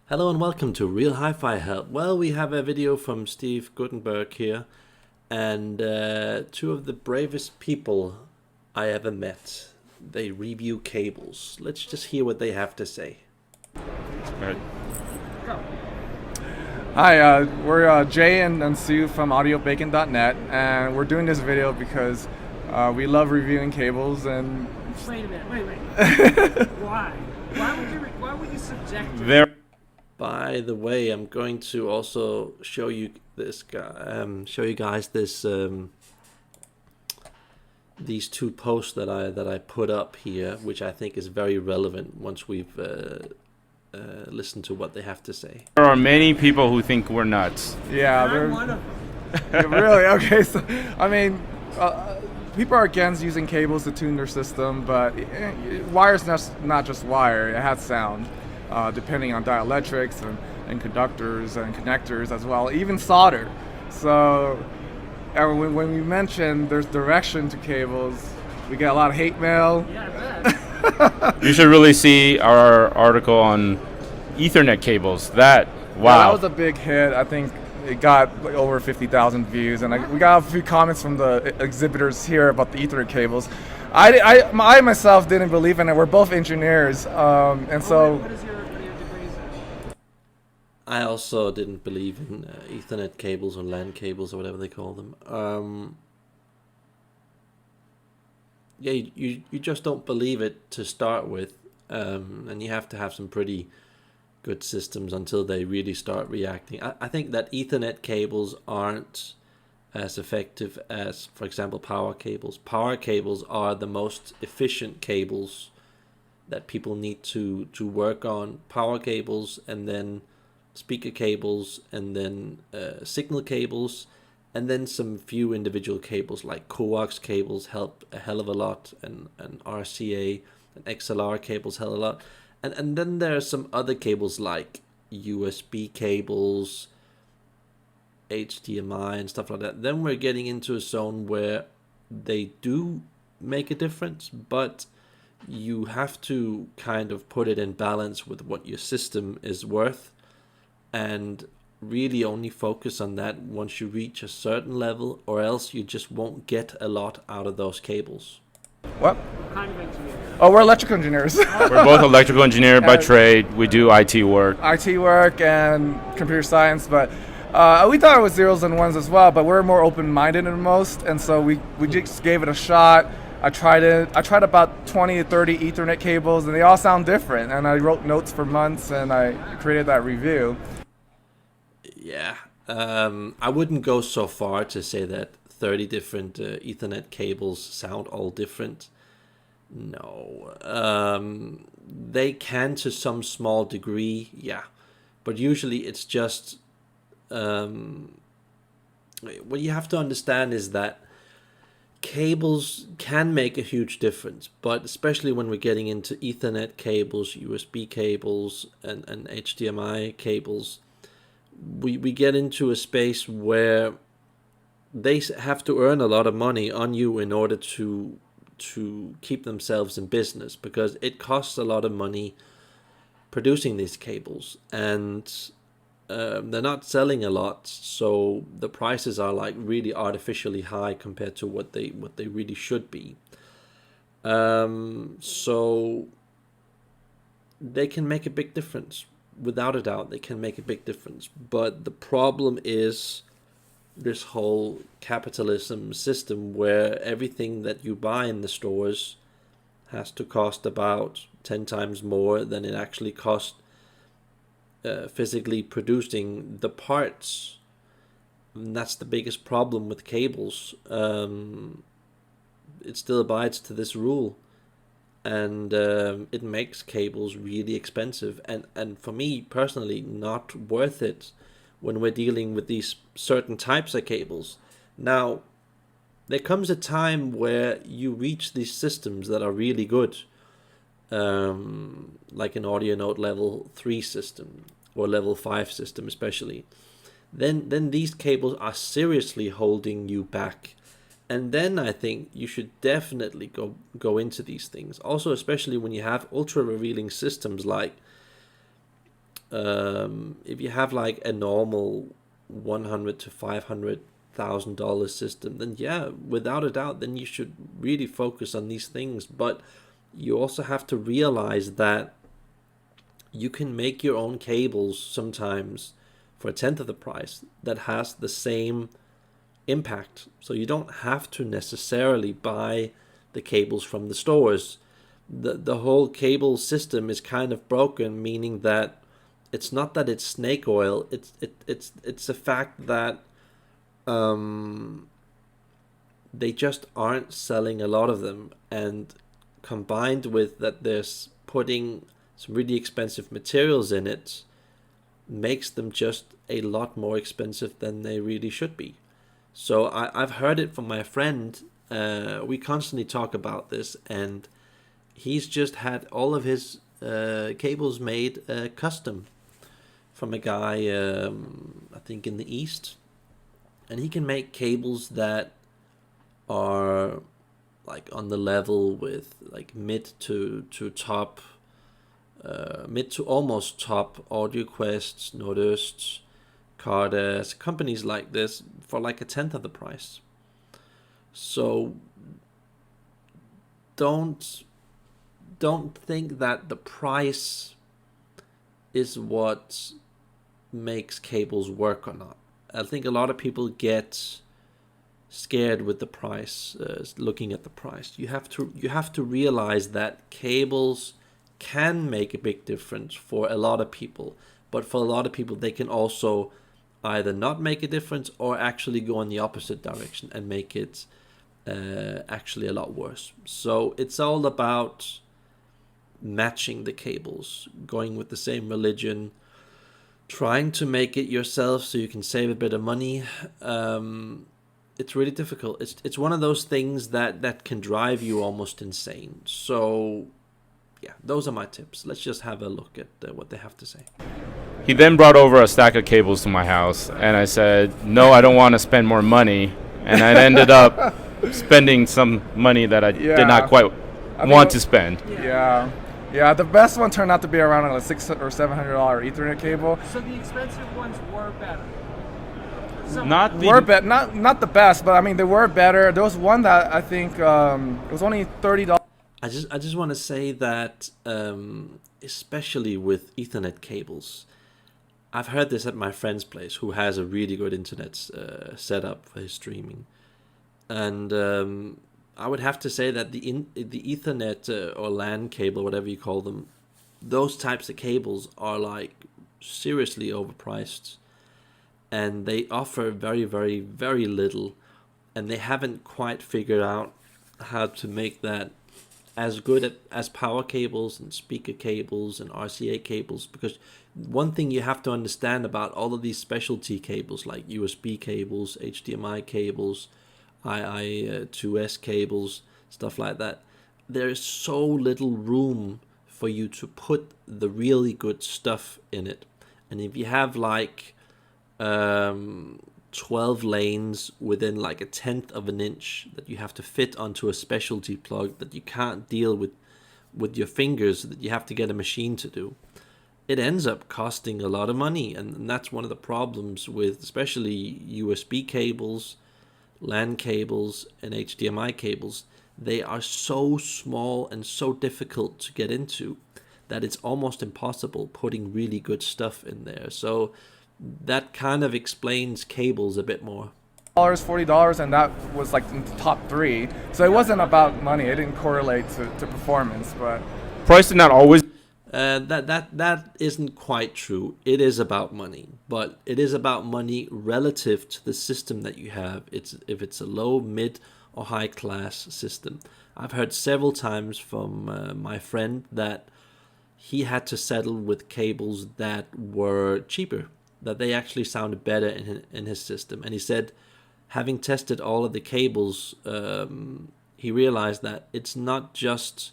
Hello and welcome to Real HIFI Help. Well, we have a video from Steve Gutenberg here, and two of the bravest people I ever met. They review cables. Let's just hear what they have to say. Right. Hi, we're Jay and Sue from audiobacon.net, and we're doing this video because we love reviewing cables. And Wait a minute, wait. Why? Why would you subject it? There. By the way, I'm going to also show you this guy. Show you guys this these two posts that I put up here, which I think is very relevant once we've listened to what they have to say. There are many people who think we're nuts. yeah, I'm one of them. really okay. So, I mean, people are against using cables to tune their system, but wire's not just wire; it has sound. Depending on dielectrics and conductors and connectors as well, even solder. So when we mention there's direction to cables, we get a lot of hate mail. Yeah, I bet. You should really see our article on Ethernet cables. Yeah, Wow. that was a big hit. I think it got like over 50,000 views, and we got a few comments from the exhibitors here about the Ethernet cables. I myself didn't believe in it. We're both engineers, and so. What are your degrees in? I also didn't believe in Ethernet cables or LAN cables or whatever they call them. Yeah, you just don't believe it to start with, and you have to have some pretty good systems until they really start reacting. I think that Ethernet cables aren't as effective as, for example, power cables. Power cables are the most efficient cables that people need to work on. Power cables, and then speaker cables, and then signal cables, and then some few individual cables like coax cables help a hell of a lot, and RCA and XLR cables help a lot. And then there are some other cables like USB cables, HDMI and stuff like that. Then we're getting into a zone where they do make a difference, but you have to kind of put it in balance with what your system is worth, and really only focus on that once you reach a certain level, or else you just won't get a lot out of those cables. What? What kind of engineer? Oh, we're electrical engineers. We're both electrical engineer by trade. We do IT work. IT work and computer science, but we thought it was zeros and ones as well, but we're more open-minded than most, and so we just gave it a shot. I tried about 20 to 30 Ethernet cables, and they all sound different, and I wrote notes for months, and I created that review. Yeah, I wouldn't go so far to say that 30 different Ethernet cables sound all different. No, they can to some small degree, yeah, but usually it's just what you have to understand is that cables can make a huge difference, but especially when we're getting into Ethernet cables, USB cables, and HDMI cables, we get into a space where they have to earn a lot of money on you in order to keep themselves in business, because it costs a lot of money producing these cables, and they're not selling a lot, so the prices are like really artificially high compared to what they really should be. So they can make a big difference. Without a doubt, they can make a big difference. But the problem is this whole capitalism system where everything that you buy in the stores has to cost about 10 times more than it actually costs physically producing the parts. And that's the biggest problem with cables. It still abides to this rule, and it makes cables really expensive, and for me personally not worth it when we're dealing with these certain types of cables. Now, there comes a time where you reach these systems that are really good, like an audio note level 3 system or level 5 system especially. Then these cables are seriously holding you back. And then I think you should definitely go into these things. Also, especially when you have ultra revealing systems like if you have like a normal $100 to $500,000 system, then yeah, without a doubt, then you should really focus on these things. But you also have to realize that you can make your own cables sometimes for a tenth of the price that has the same impact. So you don't have to necessarily buy the cables from the stores. The whole cable system is kind of broken, meaning that it's not that it's snake oil. It's a fact that they just aren't selling a lot of them, and combined with that, there's putting some really expensive materials in it, makes them just a lot more expensive than they really should be. So I've heard it from my friend. We constantly talk about this, and he's just had all of his cables made custom from a guy, I think in the East. And he can make cables that are like on the level with like mid to top, mid to almost top AudioQuests, Nordosts, Cardas, companies like this for like a tenth of the price. So don't think that the price is what makes cables work or not. I think a lot of people get scared with the price, looking at the price. You have to realize that cables can make a big difference for a lot of people, but for a lot of people they can also either not make a difference or actually go in the opposite direction and make it actually a lot worse. So it's all about matching the cables, going with the same religion, trying to make it yourself so you can save a bit of money. It's really difficult. It's one of those things that can drive you almost insane. So yeah, those are my tips. Let's just have a look at what they have to say. He then brought over a stack of cables to my house, and I said, no, I don't want to spend more money. And I ended up spending some money that I did not quite want to spend. Yeah, the best one turned out to be around a $600 or $700 Ethernet cable. So the expensive ones were better. Not the best, but I mean they were better. There was one that I think it was only $30. I just want to say that especially with Ethernet cables, I've heard this at my friend's place, who has a really good internet setup for his streaming, and I would have to say that the Ethernet or LAN cable, whatever you call them, those types of cables are like seriously overpriced, and they offer very, very, very little, and they haven't quite figured out how to make that as good as power cables and speaker cables and RCA cables. Because one thing you have to understand about all of these specialty cables like USB cables, HDMI cables, II2S cables, stuff like that, there is so little room for you to put the really good stuff in it. And if you have like 12 lanes within like a tenth of an inch that you have to fit onto a specialty plug that you can't deal with your fingers, that you have to get a machine to do, it ends up costing a lot of money. And that's one of the problems with especially USB cables, LAN cables, and HDMI cables. They are so small and so difficult to get into that it's almost impossible putting really good stuff in there. So that kind of explains cables a bit more. $40, and that was like in the top 3. So it wasn't about money. It didn't correlate to performance, but price did not always. That isn't quite true. It is about money, but it is about money relative to the system that you have. If it's a low, mid, or high class system. I've heard several times from my friend that he had to settle with cables that were cheaper, that they actually sounded better in his system. And he said, having tested all of the cables, he realized that it's not just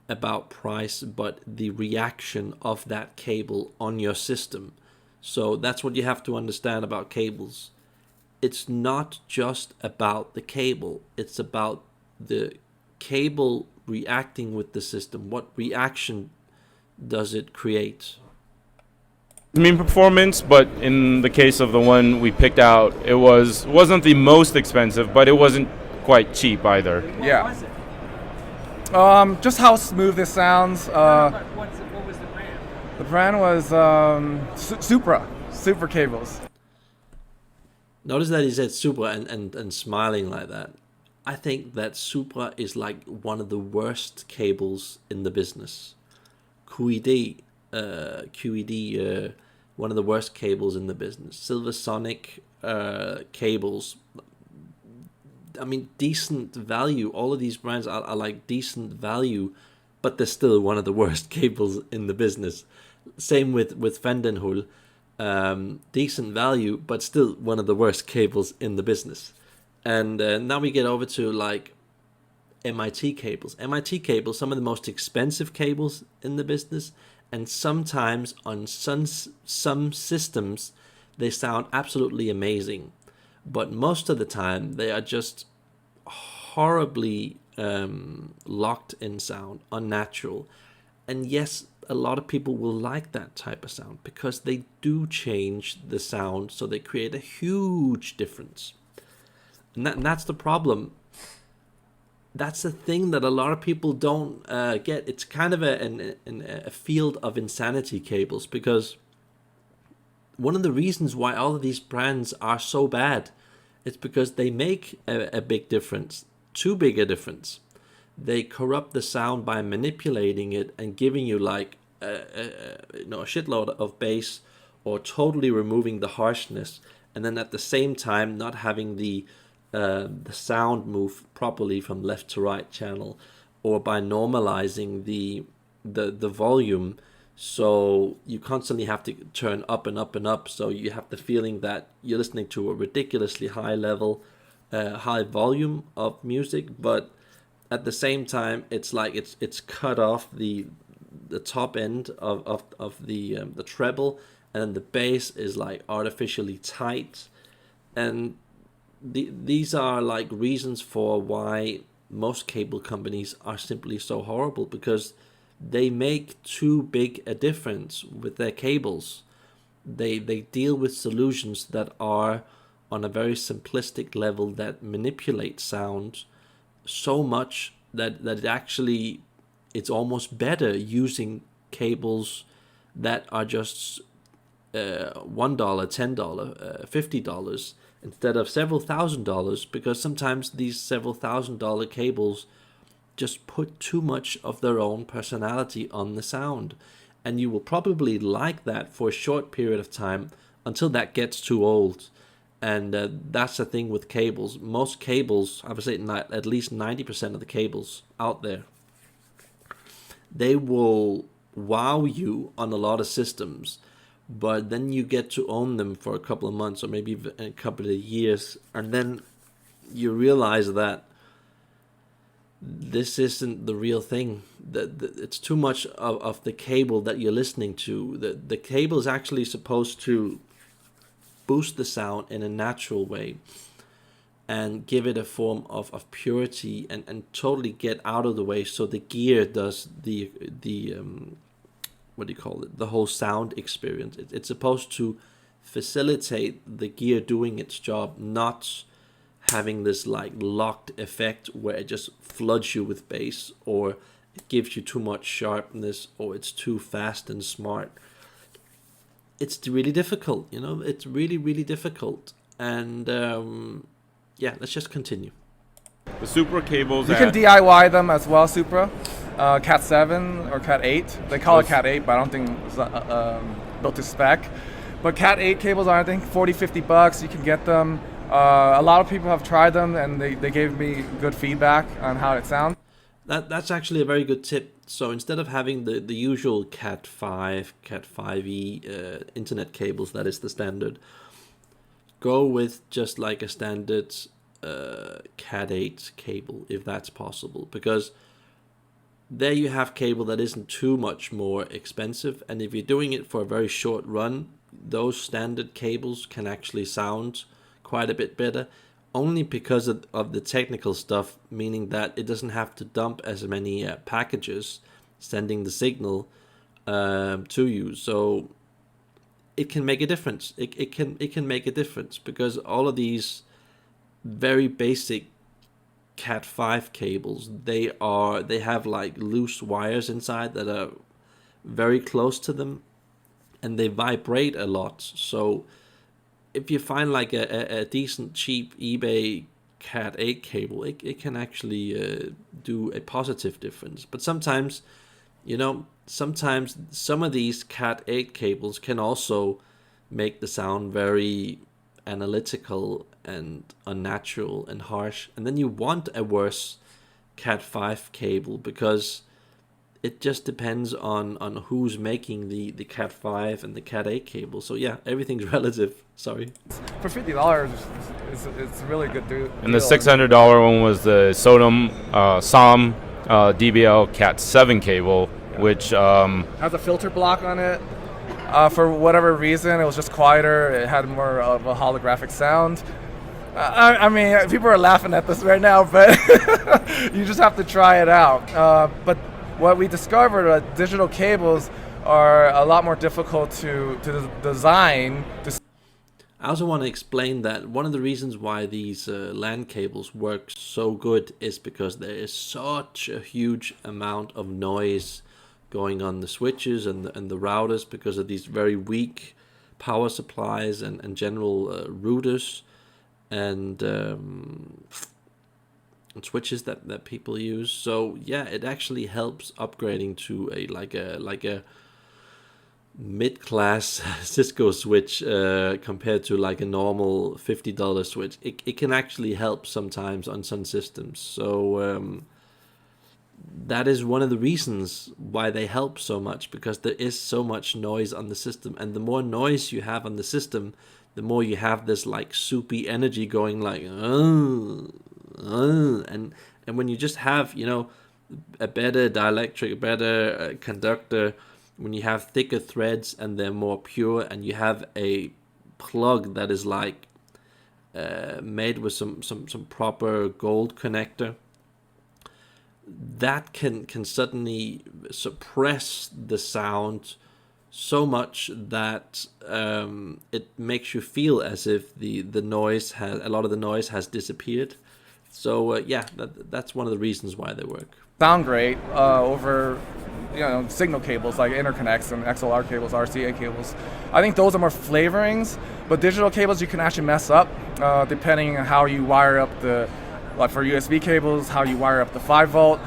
about price, but the reaction of that cable on your system. So that's what you have to understand about cables. It's not just about the cable, it's about the cable reacting with the system. What reaction does it create? I mean performance, but in the case of the one we picked out, it wasn't the most expensive, but it wasn't quite cheap either. Yeah. What was it? Just how smooth it sounds. What was the brand? The brand was Supra cables. Notice that he said Supra and smiling like that. I think that Supra is like one of the worst cables in the business. QED, one of the worst cables in the business. Silver Sonic cables, I mean, decent value. All of these brands are like decent value, but they're still one of the worst cables in the business. Same with Fendenhull. Decent value, but still one of the worst cables in the business. And now we get over to like MIT cables. MIT cables, some of the most expensive cables in the business, and sometimes on some systems they sound absolutely amazing, but most of the time they are just horribly locked in sound, unnatural. And yes, a lot of people will like that type of sound because they do change the sound, so they create a huge difference. And that's the problem. That's the thing that a lot of people don't get. It's kind of a field of insanity, cables, because one of the reasons why all of these brands are so bad is because they make a big difference, too big a difference. They corrupt the sound by manipulating it and giving you like a shitload of bass, or totally removing the harshness, and then at the same time not having the sound move properly from left to right channel, or by normalizing the volume, so you constantly have to turn up and up and up, so you have the feeling that you're listening to a ridiculously high level, high volume of music, but at the same time it's like it's cut off the top end of the treble, and then the bass is like artificially tight. And these are like reasons for why most cable companies are simply so horrible, because they make too big a difference with their cables. They deal with solutions that are on a very simplistic level that manipulate sound so much that it actually, it's almost better using cables that are just $1, $10, $50 instead of several $1,000s, because sometimes these several $1,000 cables just put too much of their own personality on the sound, and you will probably like that for a short period of time until that gets too old. And that's the thing with cables. Most cables, I would say at least 90% of the cables out there, they will wow you on a lot of systems, but then you get to own them for a couple of months or maybe even a couple of years, and then you realize that this isn't the real thing. It's too much of the cable that you're listening to. The cable is actually supposed to boost the sound in a natural way and give it a form of purity, and totally get out of the way, so the gear does the what do you call it, the whole sound experience. It's supposed to facilitate the gear doing its job, not having this like locked effect where it just floods you with bass, or it gives you too much sharpness, or it's too fast and smart. It's really difficult, it's really, really difficult. And yeah, let's just continue. The Supra cables. You can DIY them as well, Supra. Cat 7 or Cat 8. They call it Cat 8, but I don't think it's built to spec. But Cat 8 cables are, I think, $40-$50. You can get them. A lot of people have tried them, and they gave me good feedback on how it sounds. That's actually a very good tip. So instead of having the usual Cat 5, Cat 5e internet cables, that is the standard, go with just like a standard Cat 8 cable, if that's possible, because there you have cable that isn't too much more expensive, and if you're doing it for a very short run, those standard cables can actually sound quite a bit better, only because of the technical stuff, meaning that it doesn't have to dump as many packages sending the signal to you. So it can make a difference. It can make a difference because all of these very basic Cat 5 cables, they have like loose wires inside that are very close to them, and they vibrate a lot. So if you find like a decent cheap eBay Cat 8 cable, it can actually do a positive difference. But sometimes, sometimes some of these Cat 8 cables can also make the sound very analytical and unnatural and harsh, and then you want a worse Cat 5 cable because it just depends on who's making the Cat 5 and the Cat 8 cable. So yeah, everything's relative. Sorry. For $50, it's really good deal. And the $600 one was the SOM DBL Cat 7 cable, which has a filter block on it. For whatever reason, it was just quieter. It had more of a holographic sound. I mean, people are laughing at this right now, but you just have to try it out. But what we discovered, digital cables are a lot more difficult to design. I also want to explain that one of the reasons why these LAN cables work so good is because there is such a huge amount of noise going on the switches and the routers because of these very weak power supplies and general routers and switches that people use. So yeah, it actually helps upgrading to a mid-class Cisco switch compared to like a normal $50 switch. It can actually help sometimes on some systems. So that is one of the reasons why they help so much, because there is so much noise on the system, and the more noise you have on the system, the more you have this like soupy energy going like and when you just have a better dielectric, a better conductor, when you have thicker threads and they're more pure, and you have a plug that is like made with some proper gold connector, that can suddenly suppress the sound so much that it makes you feel as if a lot of the noise has disappeared. So yeah, that's one of the reasons why they work. Sound great over signal cables like interconnects and XLR cables, RCA cables. I think those are more flavorings, but digital cables you can actually mess up depending on how you wire up like for USB cables, how you wire up the 5 volt.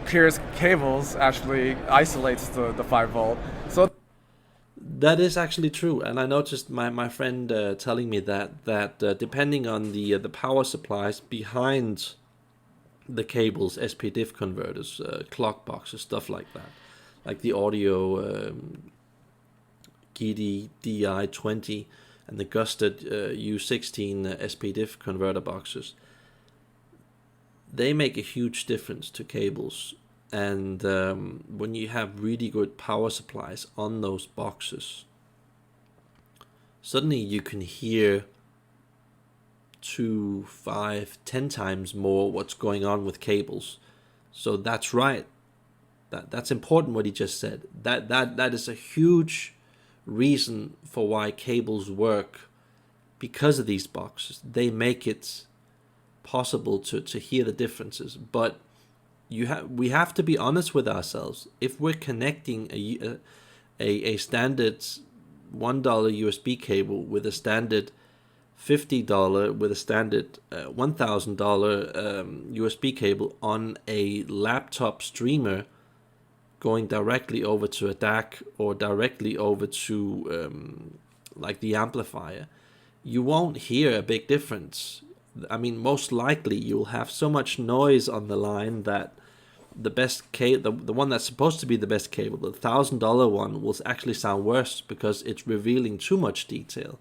Curious cables actually isolates the 5 volt. So that is actually true, and I noticed my friend telling me that depending on the power supplies behind the cables, SPDIF converters, clock boxes, stuff like that, like the audio GD DI20 and the Gusted U16 SPDIF converter boxes, they make a huge difference to cables. And when you have really good power supplies on those boxes, suddenly you can hear 2, 5, 10 times more what's going on with cables. So that's right. That's important what he just said. That is a huge reason for why cables work, because of these boxes. They make it possible to hear the differences. But we have to be honest with ourselves. If we're connecting a standard $1 USB cable with a standard $50 with a standard $1,000 USB cable on a laptop streamer going directly over to a DAC or directly over to like the amplifier, you won't hear a big difference. I mean, most likely you'll have so much noise on the line that the best cable, the one that's supposed to be the best cable, the $1,000 one, will actually sound worse because it's revealing too much detail,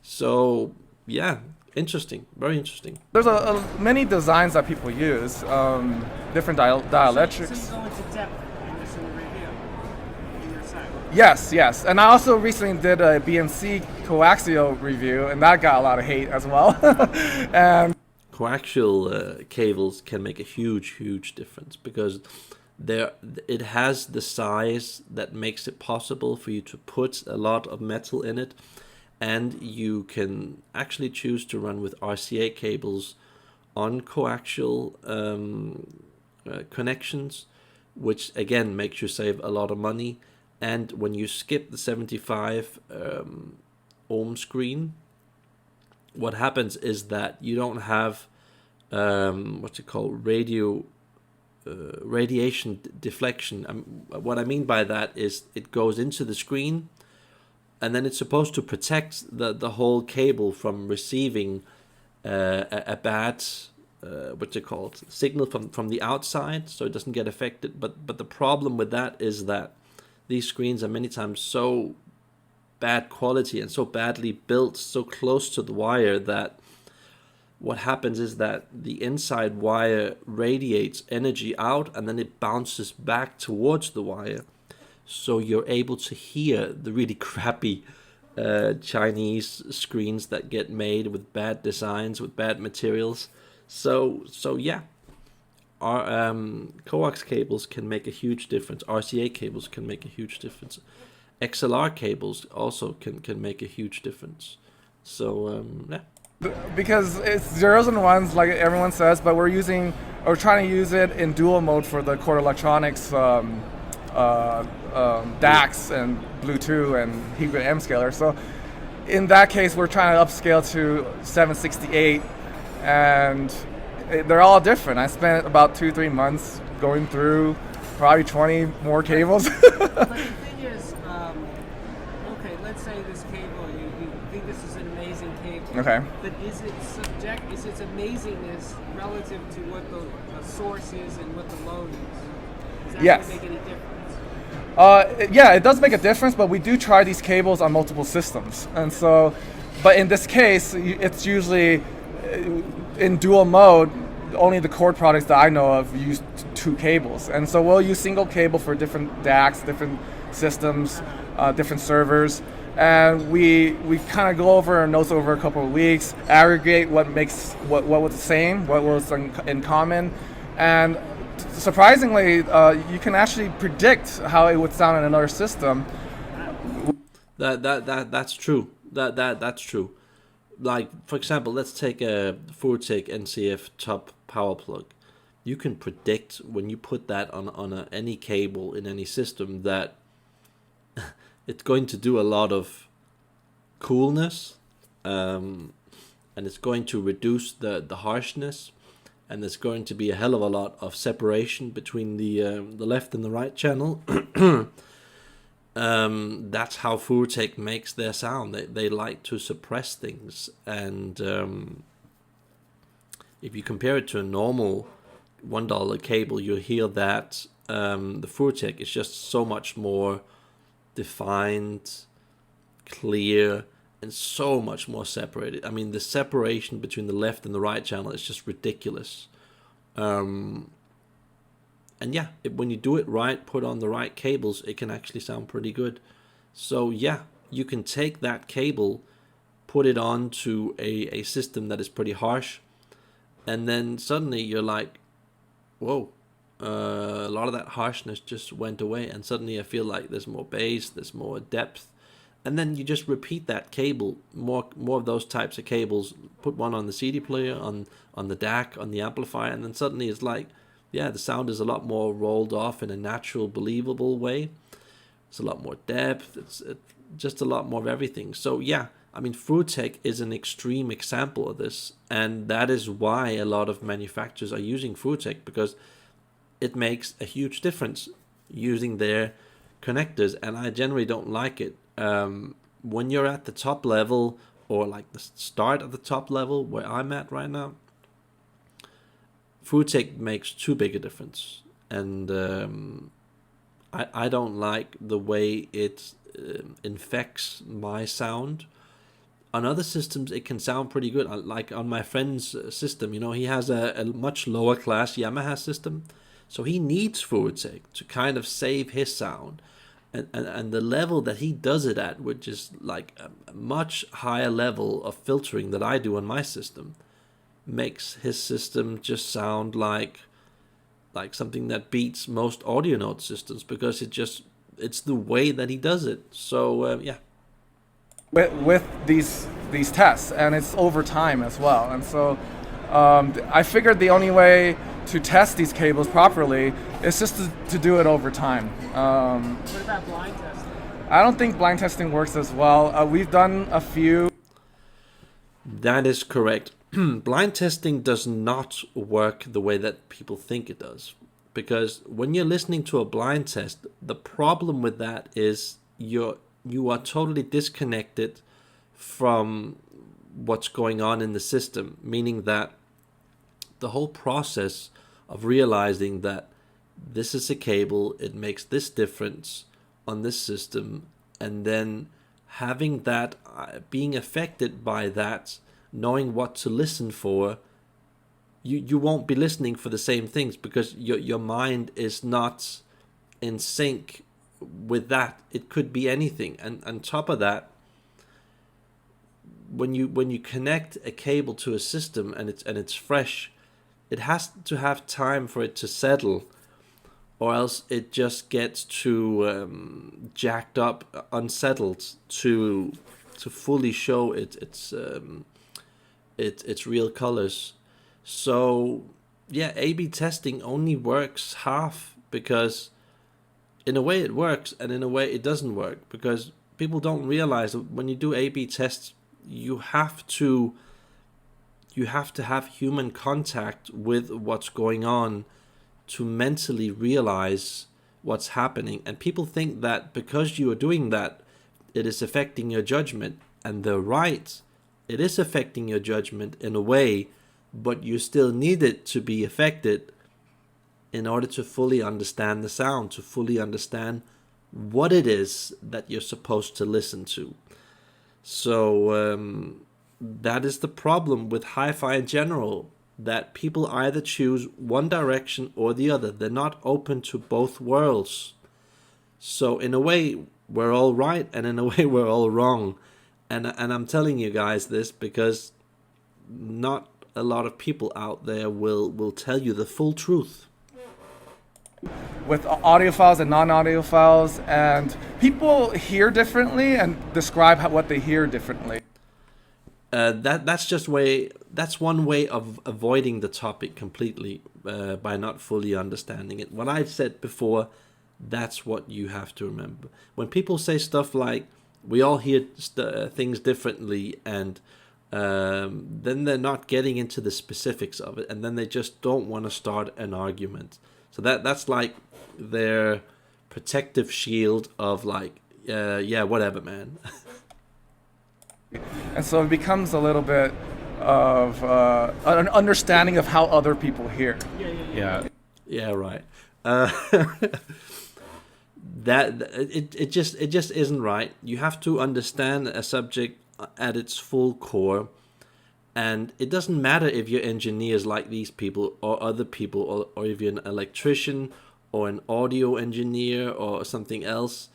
So yeah, interesting, very interesting. There's many designs that people use, different dielectrics. So you go into depth in this in the review in your site. Yes, and I also recently did a BNC coaxial review, and that got a lot of hate as well. And coaxial cables can make a huge difference because there it has the size that makes it possible for you to put a lot of metal in it, and you can actually choose to run with RCA cables on coaxial connections, which again makes you save a lot of money. And when you skip the 75 ohm screen, what happens is that you don't have what's it called, radiation deflection. What I mean by that is it goes into the screen, and then it's supposed to protect the whole cable from receiving a bad what's it called, signal from the outside, so it doesn't get affected. But the problem with that is that these screens are many times so bad quality and so badly built, so close to the wire, that what happens is that the inside wire radiates energy out and then it bounces back towards the wire. So you're able to hear the really crappy Chinese screens that get made with bad designs, with bad materials. So yeah, our coax cables can make a huge difference. RCA cables can make a huge difference. XLR cables also can make a huge difference. So yeah. Because it's zeros and ones, like everyone says, but we're trying to use it in dual mode for the core electronics DACs and Bluetooth and HIFI M scaler. So in that case, we're trying to upscale to 768, and they're all different. I spent about 2-3 months going through probably 20 more cables. But the thing is, okay, let's say this cable, you think this is an amazing cable. Okay. But is its amazingness relative to what the source is and what the load is? Does that Yes. make any difference? Yeah, it does make a difference, but we do try these cables on multiple systems. And so, but in this case, it's usually in dual mode. Only the Cord products that I know of use 2 cables. And so we'll use single cable for different DACs, different systems, different servers. And we kind of go over our notes over a couple of weeks, aggregate what was the same, what was in common. And surprisingly, you can actually predict how it would sound in another system. That's true. That's true. Like, for example, let's take a Furtek NCF top power plug. You can predict when you put that on any cable in any system that it's going to do a lot of coolness, and it's going to reduce the harshness, and there's going to be a hell of a lot of separation between the left and the right channel. That's how Furtek makes their sound. They like to suppress things, and if you compare it to a normal $1 cable, you hear that the Furtek is just so much more defined, clear, and so much more separated. I mean, the separation between the left and the right channel is just ridiculous. And yeah, when you do it right, put on the right cables, it can actually sound pretty good. So yeah, you can take that cable, put it onto a system that is pretty harsh, and then suddenly you're like, whoa, a lot of that harshness just went away, and suddenly I feel like there's more bass, there's more depth. And then you just repeat that cable, more of those types of cables, put one on the CD player, on the DAC, on the amplifier, and then suddenly it's like, yeah, the sound is a lot more rolled off in a natural, believable way. It's a lot more depth. It's just a lot more of everything. So yeah, I mean, Furtek is an extreme example of this, and that is why a lot of manufacturers are using Furtek, because it makes a huge difference using their connectors, and I generally don't like it. When you're at the top level, or like the start of the top level where I'm at right now, Furtek makes too big a difference, and I don't like the way it infects my sound. On other systems, it can sound pretty good. Like on my friend's system, you know, he has a much lower class Yamaha system, so he needs Furtek to kind of save his sound. And the level that he does it at, which is like a much higher level of filtering that I do on my system, makes his system just sound like like something that beats most audio note systems, because it's the way that he does it. So yeah. With these tests, and it's over time as well. And so I figured the only way to test these cables properly is just to do it over time. What about blind testing? I don't think blind testing works as well. We've done a few. That is correct. Blind testing does not work the way that people think it does. Because when you're listening to a blind test, the problem with that is you are totally disconnected from what's going on in the system, meaning that the whole process of realizing that this is a cable, it makes this difference on this system, and then having that, being affected by that, knowing what to listen for, you won't be listening for the same things, because your mind is not in sync with that. It could be anything. And on top of that, when you connect a cable to a system and it's fresh, it has to have time for it to settle, or else it just gets too jacked up, unsettled to fully show its real colors. So yeah, A/B testing only works half, because in a way it works and in a way it doesn't work, because people don't realize that when you do A/B tests, you have to have human contact with what's going on to mentally realize what's happening. And people think that because you are doing that, it is affecting your judgment, and they're right. It is affecting your judgment in a way, but you still need it to be affected in order to fully understand the sound, to fully understand what it is that you're supposed to listen to. So that is the problem with hi-fi in general, that people either choose one direction or the other. They're not open to both worlds. So in a way, we're all right, and in a way, we're all wrong. And I'm telling you guys this because not a lot of people out there will tell you the full truth. With audiophiles and non-audiophiles, and people hear differently and describe what they hear differently. That's one way of avoiding the topic completely, by not fully understanding it. What I've said before, that's what you have to remember. When people say stuff like, we all hear things differently, and then they're not getting into the specifics of it, and then they just don't want to start an argument. So that's like their protective shield of like, yeah, whatever, man. And so it becomes a little bit of an understanding of how other people hear. Yeah, right. That it just isn't right. You have to understand a subject at its full core, and it doesn't matter if you're engineers like these people or other people, or if you're an electrician or an audio engineer or something else.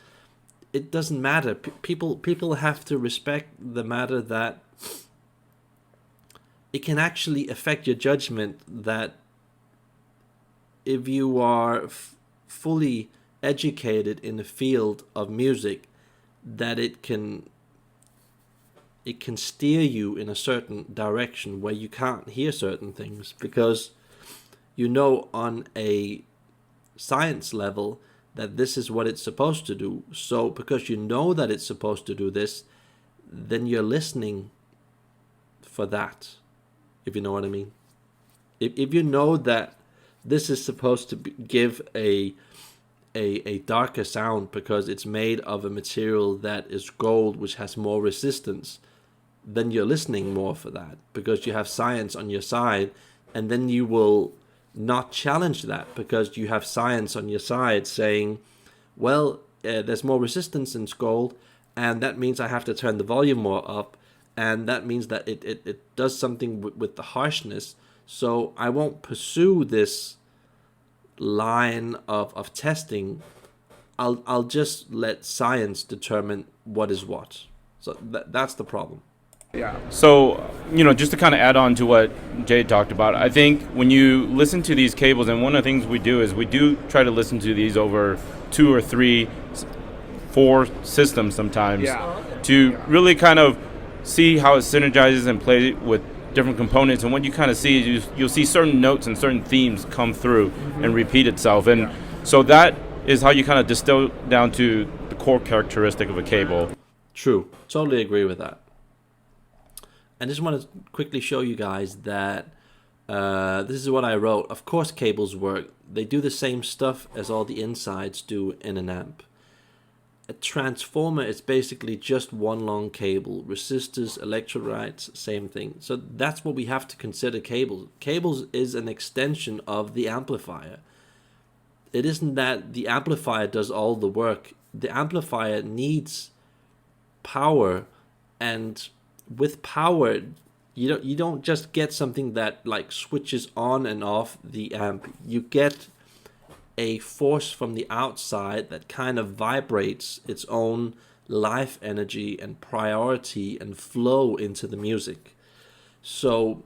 It doesn't matter. People have to respect the matter that it can actually affect your judgment, that if you are fully educated in the field of music, that it can steer you in a certain direction where you can't hear certain things, because you know on a science level that this is what it's supposed to do. So because you know that it's supposed to do this, then you're listening for that, if you know what I mean. If you know that this is supposed to give a darker sound because it's made of a material that is gold, which has more resistance, then you're listening more for that, because you have science on your side, and then you will not challenge that, because you have science on your side saying, well, there's more resistance in gold, and that means I have to turn the volume more up, and that means that it does something with the harshness, so I won't pursue this line of testing. I'll just let science determine what is what. So that's the problem. Yeah. So, just to kind of add on to what Jay talked about, I think when you listen to these cables, and one of the things we do is we do try to listen to these over 2 or 3, 4 systems sometimes to really kind of see how it synergizes and plays with different components. And what you kind of see is you'll see certain notes and certain themes come through and repeat itself. And so that is how you kind of distill down to the core characteristic of a cable. True. Totally agree with that. I just want to quickly show you guys that this is what I wrote. Of course cables work. They do the same stuff as all the insides do in an amp. A transformer is basically just one long cable. Resistors, electrolytes, same thing. So that's what we have to consider cables. Cables is an extension of the amplifier. It isn't that the amplifier does all the work. The amplifier needs power, and with power, you don't just get something that like switches on and off the amp. You get a force from the outside that kind of vibrates its own life energy and priority and flow into the music. So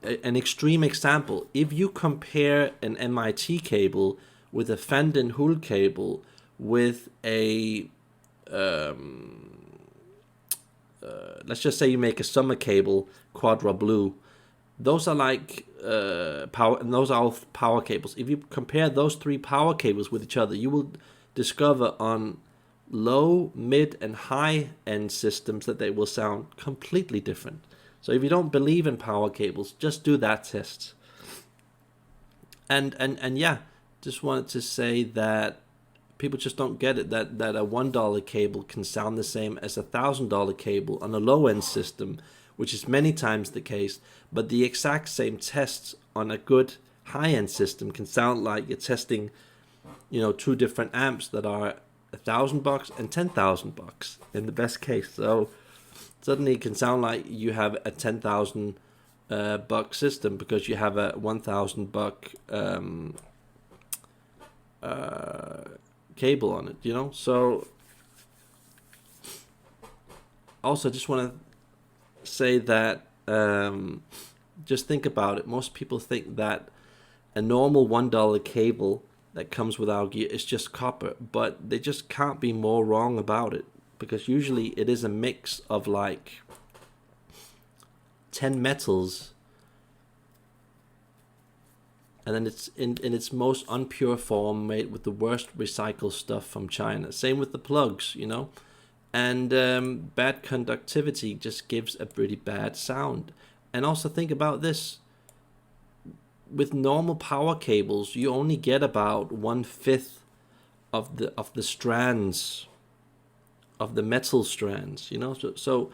an extreme example, if you compare an MIT cable with a Fender Hull cable with a let's just say you make a summer cable, Quadra Blue. Those are like power, and those are all power cables. If you compare those 3 power cables with each other, you will discover on low, mid, and high end systems that they will sound completely different. So if you don't believe in power cables, just do that test. And yeah, just wanted to say that people just don't get it, that a $1 cable can sound the same as a $1,000 cable on a low-end system, which is many times the case, but the exact same tests on a good high-end system can sound like you're testing, 2 different amps that are $1,000 and $10,000 in the best case. So suddenly it can sound like you have a $10,000 buck system because you have a $1,000 cable on it, So also just want to say that just think about it. Most people think that a normal $1 cable that comes with our gear is just copper, but they just can't be more wrong about it, because usually it is a mix of like 10 metals, and then it's in its most unpure form, made with the worst recycled stuff from China. Same with the plugs, and bad conductivity just gives a pretty bad sound. And also think about this: with normal power cables, you only get about 1/5 of the strands, of the metal strands. So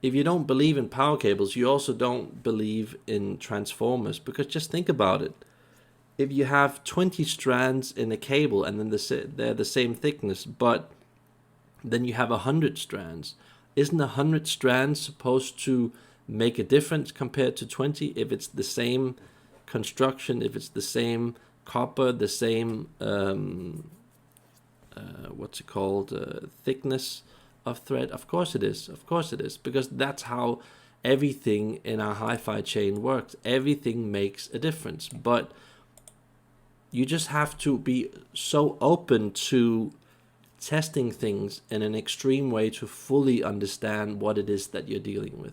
if you don't believe in power cables, you also don't believe in transformers, because just think about it. If you have 20 strands in a cable and then they're the same thickness, but then you have 100 strands, isn't 100 strands supposed to make a difference compared to 20? If it's the same construction, if it's the same copper, the same thickness of thread, of course it is, because that's how everything in our hi-fi chain works. Everything makes a difference, but you just have to be so open to testing things in an extreme way to fully understand what it is that you're dealing with.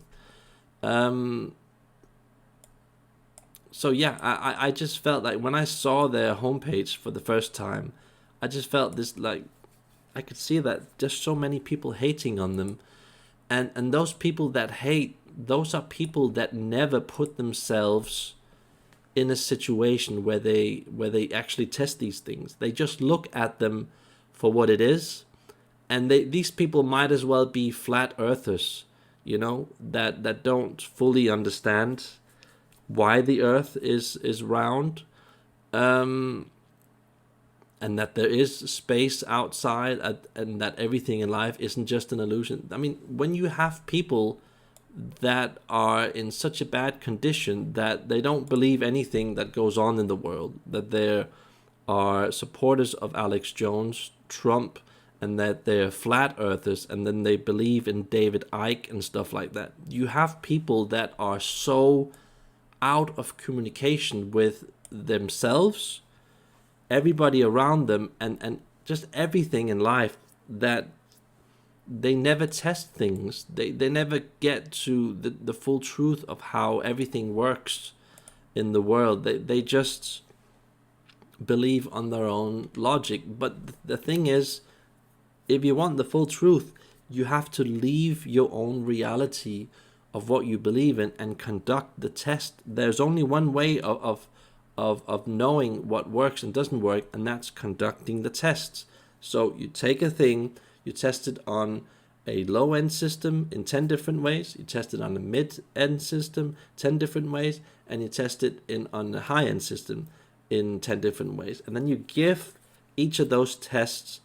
So yeah, I just felt like when I saw their homepage for the first time, I just felt this, like, I could see that just so many people hating on them. And those people that hate, those are people that never put themselves in a situation where they actually test these things. They just look at them for what it is, and these people might as well be flat earthers, that don't fully understand why the earth is round, and that there is space outside, and that everything in life isn't just an illusion. I mean, when you have people that are in such a bad condition that they don't believe anything that goes on in the world, that there are supporters of Alex Jones, Trump, and that they're flat earthers, and then they believe in David Icke and stuff like that. You have people that are so out of communication with themselves, everybody around them, and just everything in life, that they never test things. They never get to the full truth of how everything works in the world. They just believe on their own logic. But the thing is, if you want the full truth, you have to leave your own reality of what you believe in and conduct the test. There's only one way of knowing what works and doesn't work, and that's conducting the tests. So you take a thing, you test it on a low-end system in 10 different ways, you test it on a mid-end system 10 different ways, and you test it on a high-end system in 10 different ways. And then you give each of those tests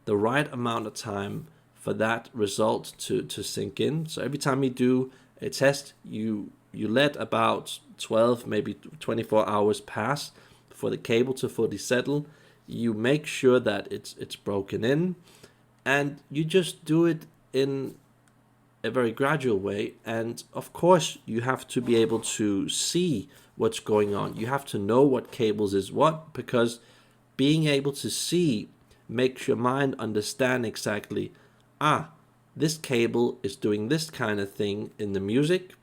the right amount of time for that result to sink in. So every time you do a test, you let about 12, maybe 24 hours pass for the cable to fully settle. You make sure that it's broken in, and you just do it in a very gradual way. And of course, you have to be able to see what's going on. You have to know what cables is what, because being able to see makes your mind understand exactly, this cable is doing this kind of thing in the music,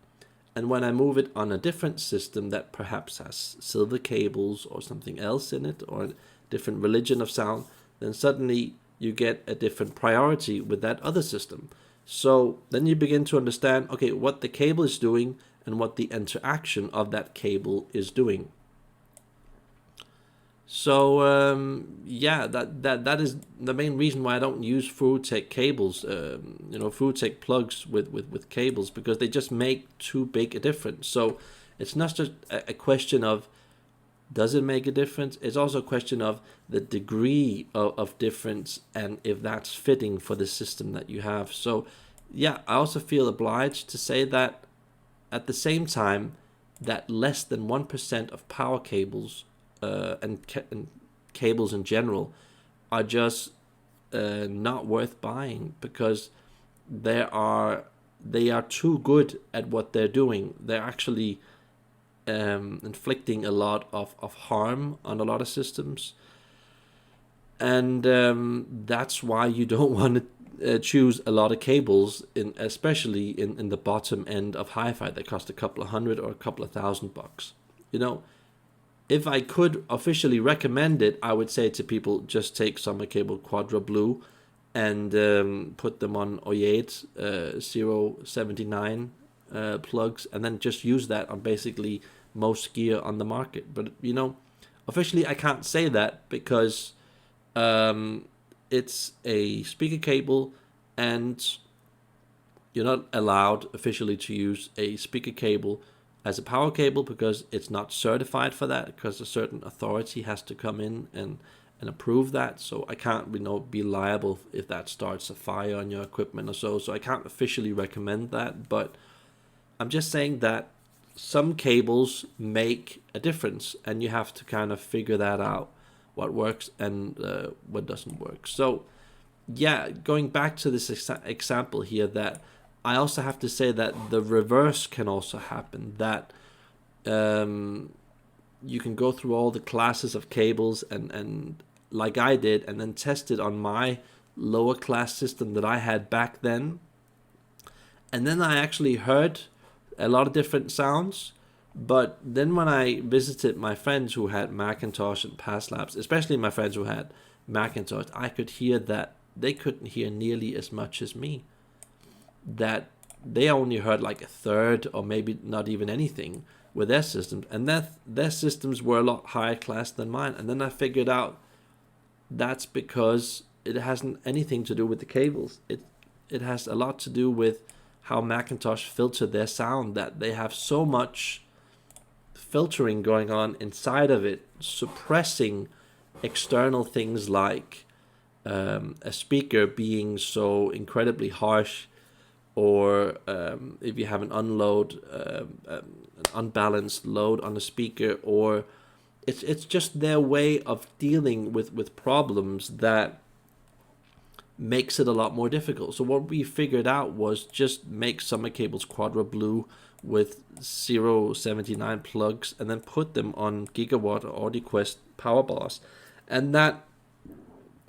and when I move it on a different system that perhaps has silver cables or something else in it, or a different religion of sound, then suddenly you get a different priority with that other system. So then you begin to understand, okay, what the cable is doing and what the interaction of that cable is doing. So that is the main reason why I don't use FluidTech cables, FluidTech plugs with cables, because they just make too big a difference. So it's not just a question of does it make a difference, it's also a question of the degree of difference and if that's fitting for the system that you have. So yeah, I also feel obliged to say that at the same time that less than 1% of power cables and cables in general are just not worth buying, because they are too good at what they're doing. They're actually inflicting a lot of harm on a lot of systems, and that's why you don't want to choose a lot of cables, especially in the bottom end of hi-fi that cost a couple of $100 or a couple of $1,000. If I could officially recommend it, I would say to people, just take summer cable Quadra Blue and put them on Oyate 079 plugs, and then just use that on basically most gear on the market. But officially I can't say that, because it's a speaker cable, and you're not allowed officially to use a speaker cable as a power cable, because it's not certified for that, because a certain authority has to come in and approve that. So I can't be liable if that starts a fire on your equipment or so I can't officially recommend that. But I'm just saying that some cables make a difference, and you have to kind of figure that out, what works and what doesn't work. So yeah, going back to this example here, that I also have to say that the reverse can also happen, that you can go through all the classes of cables and like I did, and then test it on my lower class system that I had back then, and then I actually heard a lot of different sounds. But then when I visited my friends who had Macintosh and Pass Labs, especially my friends who had Macintosh, I could hear that they couldn't hear nearly as much as me, that they only heard like a third or maybe not even anything with their systems, and their systems were a lot higher class than mine. And then I figured out that's because it hasn't anything to do with the cables. It has a lot to do with how Macintosh filtered their sound, that they have so much filtering going on inside of it, suppressing external things like a speaker being so incredibly harsh, or if you have an unbalanced load on a speaker, or it's just their way of dealing with problems that makes it a lot more difficult. So what we figured out was just make summer cables quadra blue with 079 plugs, and then put them on Gigawatt or AudioQuest power bars. And that,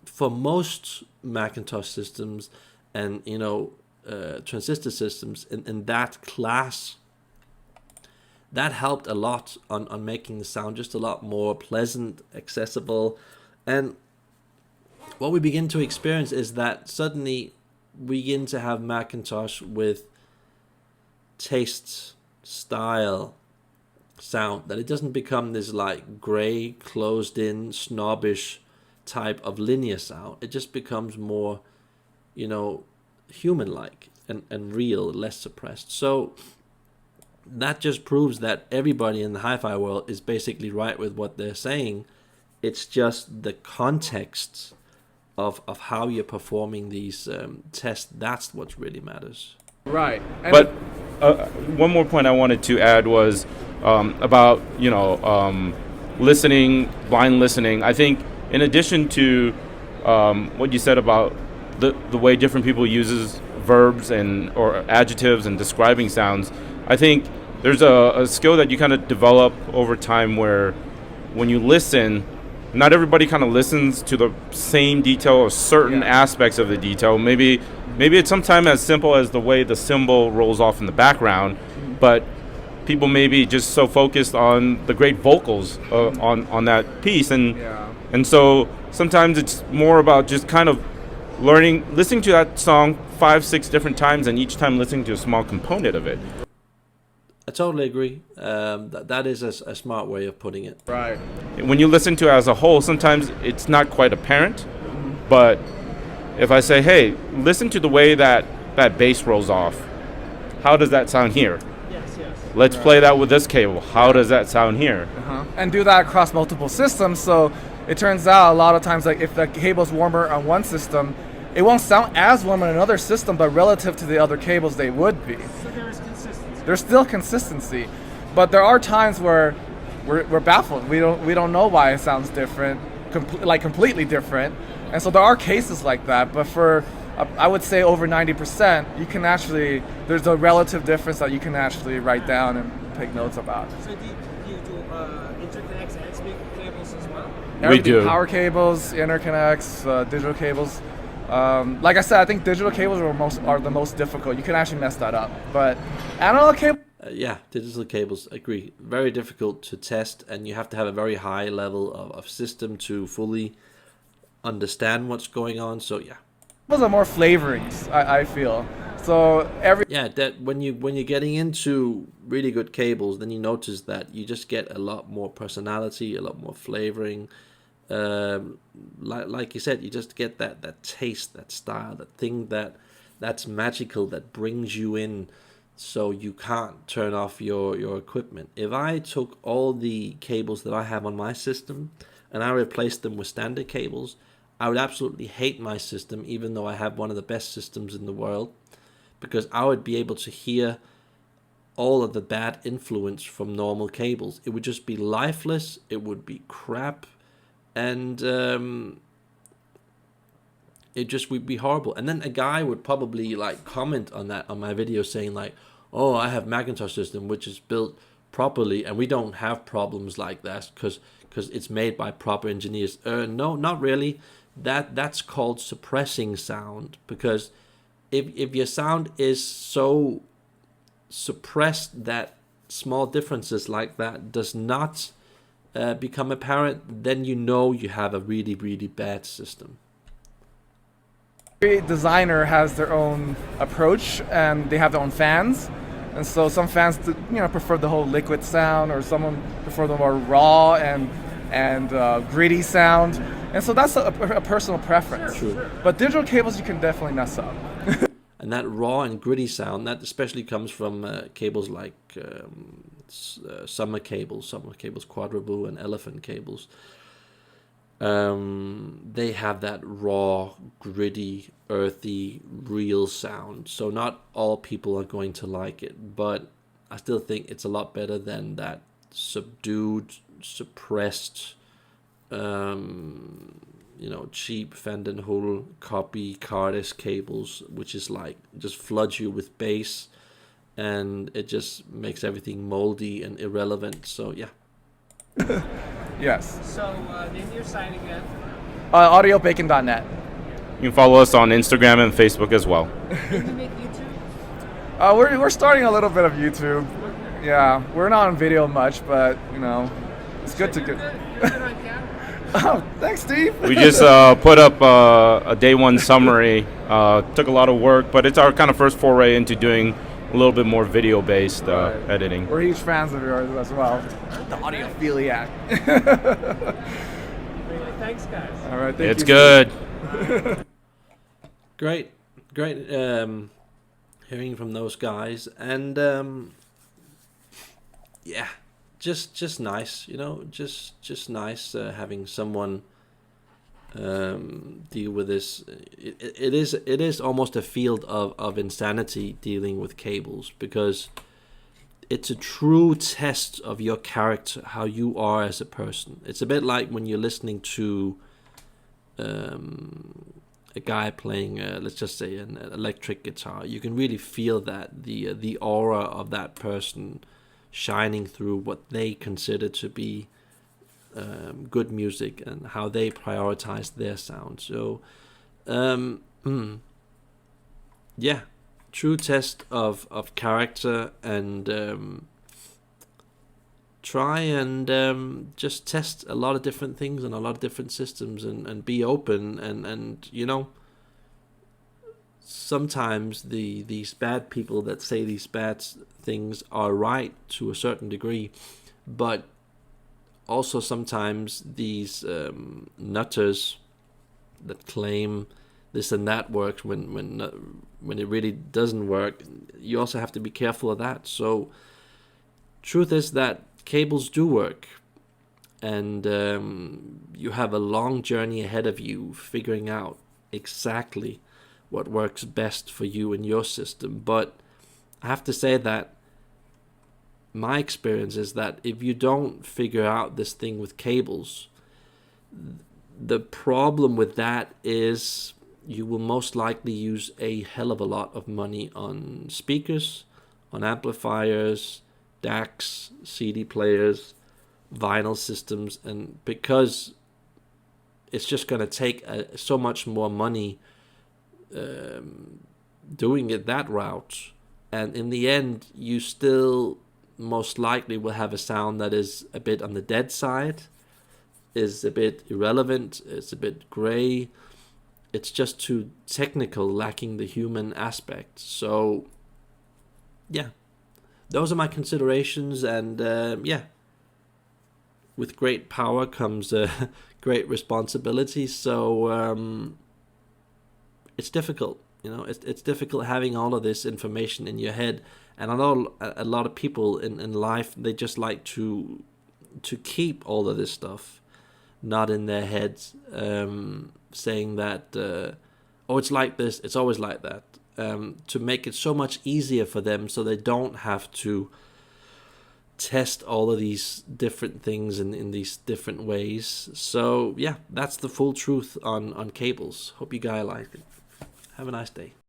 for most Macintosh systems and transistor systems in that class, that helped a lot on making the sound just a lot more pleasant, accessible. And what we begin to experience is that suddenly we begin to have Macintosh with taste, style, sound, that it doesn't become this like gray, closed in, snobbish type of linear sound. It just becomes more, human-like and real, less suppressed. So that just proves that everybody in the hi-fi world is basically right with what they're saying. It's just the context of how you're performing these tests. That's what really matters. Right. And But one more point I wanted to add was about listening, blind listening. I think in addition to what you said about the way different people uses verbs or adjectives and describing sounds, I think there's a skill that you kind of develop over time where when you listen, not everybody kind of listens to the same detail or certain aspects of the detail. Maybe it's sometimes as simple as the way the cymbal rolls off in the background, but people may be just so focused on the great vocals on that piece, and so sometimes it's more about just kind of listening to that song 5-6 different times, and each time listening to a small component of it. I totally agree. That is a smart way of putting it. right. When you listen to it as a whole, sometimes it's not quite apparent, but if I say, hey, listen to the way that bass rolls off, how does that sound here? Yes. Let's play that with this cable. How does that sound here? And do that across multiple systems. So it turns out a lot of times, like if the cable's warmer on one system, it won't sound as warm on another system, but relative to the other cables, they would be. So there is consistency. There's still consistency, but there are times where we're baffled. We don't know why it sounds different, completely different. And so there are cases like that, but for I would say over 90%, you can actually, there's a relative difference that you can actually write down and take notes about. So do you do interconnects and speaker cables as well? We do. Power cables, interconnects, digital cables. Like I said, I think digital cables are the most difficult. You can actually mess that up. But analog cable, Digital cables, agree. Very difficult to test, and you have to have a very high level of system to fully understand what's going on. So those are more flavorings, I feel. So that when you're getting into really good cables, then you notice that you just get a lot more personality, a lot more flavoring. Like you said, you just get that taste, that style, that thing that's magical, that brings you in, so you can't turn off your equipment. If I took all the cables that I have on my system and I replaced them with standard cables, I would absolutely hate my system, even though I have one of the best systems in the world, because I would be able to hear all of the bad influence from normal cables. It would just be lifeless, it would be crap, and it just would be horrible. And then a guy would probably like comment on that on my video saying like, oh, I have Macintosh system which is built properly and we don't have problems like that because it's made by proper engineers. No, not really. That's called suppressing sound, because if your sound is so suppressed that small differences like that does not become apparent, then you know you have a really, really bad system. every designer has their own approach and they have their own fans. And so some fans prefer the whole liquid sound, or someone prefer the more raw and gritty sound. And so that's a personal preference. True. But digital cables you can definitely mess up. And that raw and gritty sound, that especially comes from cables like summer cables Quadra Blue and Elephant cables. They have that raw, gritty, earthy, real sound. So not all people are going to like it, but I still think it's a lot better than that subdued, suppressed cheap Fender Hull copy Cardis cables, which is like just floods you with bass, and it just makes everything moldy and irrelevant. So yeah. Yes. So name your site again. Audiobacon.net. You can follow us on Instagram and Facebook as well. Did you make YouTube? We're starting a little bit of YouTube. Yeah, we're not on video much, but it's good to You're get. good. You're good on camera. Oh, thanks, Steve. We just put up a day one summary. Took a lot of work, but it's our kind of first foray into doing a little bit more video-based editing. We're huge fans of yours as well. The audiophiliac. Anyway, thanks, guys. All right, thank It's you, good. Great hearing from those guys, and yeah, just nice, just nice having someone deal with this. It is almost a field of insanity dealing with cables, because it's a true test of your character, how you are as a person. It's a bit like when you're listening to a guy playing, let's just say, an electric guitar. You can really feel that the aura of that person shining through what they consider to be good music, and how they prioritize their sound. So, yeah, true test of character, and try and just test a lot of different things and a lot of different systems, and be open, and sometimes these bad people that say these bad things are right to a certain degree, but also sometimes these nutters that claim this and that works when it really doesn't work, you also have to be careful of that. So truth is that cables do work, and you have a long journey ahead of you figuring out exactly what works best for you and your system. But I have to say that my experience is that if you don't figure out this thing with cables, the problem with that is you will most likely use a hell of a lot of money on speakers, on amplifiers, DACs, CD players, vinyl systems, and because it's just going to take so much more money doing it that route, and in the end you still most likely will have a sound that is a bit on the dead side, is a bit irrelevant, it's a bit gray, it's just too technical, lacking the human aspect. So yeah, those are my considerations, and yeah, with great power comes great responsibility. So it's difficult, it's difficult having all of this information in your head. And I know a lot of people in life, they just like to keep all of this stuff not in their heads, saying that, oh, it's like this, it's always like that, to make it so much easier for them, so they don't have to test all of these different things in these different ways. So yeah, that's the full truth on cables. Hope you guys like it. Have a nice day.